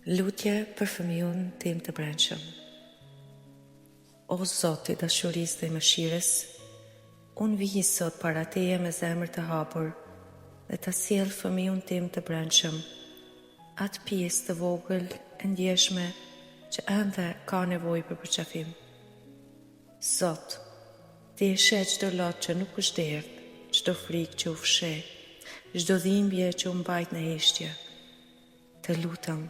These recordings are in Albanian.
Lutje për fëmijën tim të brendshëm. O Zoti i dashurisë dhe mëshirës, unë vij sot para Teje me zemër të hapur dhe ta sjell fëmijën tim të brendshëm, atë pjesë të vogël e ndjeshme që ende ka nevojë për përqafim. Zot, Ti e sheh çdo lot që nuk është derdh, çdo frikë që u fsheh, çdo dhimbje që u mbajt në heshtje. Të lutem,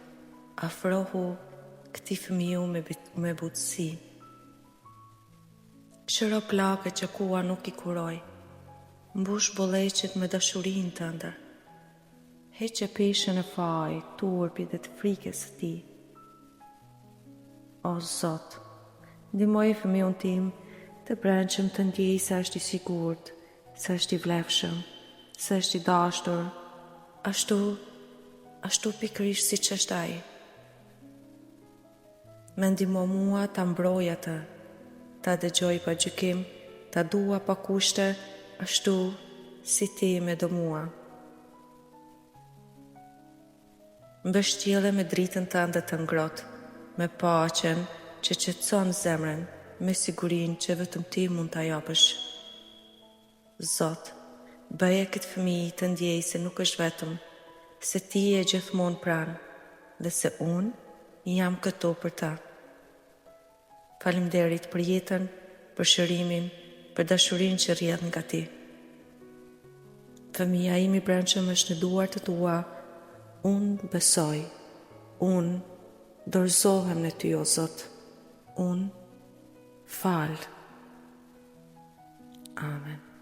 afrohu këtij fëmiu me butësi. Shëro plagët që kua nuk i kuroj, mbush bolleqet me dashurinë tënde. Heqe peshën e faj, turpit dhe të frikës së Ti. O Zot, ndihmoje fëmijën tim të brendshëm të ndjejë se është i sigurt, se është i vlefshëm, se është i dashur, ashtu pikërisht siç është ai. Me ndihmo mua ta mbroj atë, ta dëgjoj pa gjykim, ta dua pa kushte, ashtu si Ti me do mua. Mbështjelle me dritën tënde të ngrohtë, me paqen që qetëson zemrën, me sigurinë që vetëm Ti mund ta japësh. Zot, bëje këtë fëmijë të ndjejë se nuk është vetëm, se Ti je gjithmonë pranë dhe se unë jam këtu për ta. Faleminderit për jetën, për shërimin, për dashurinë që rrjedh nga Ti. Fëmija im i brendshëm është në duart të Tua, unë besoj, unë dorëzohem në Ty, o Zot, unë fal. Amen.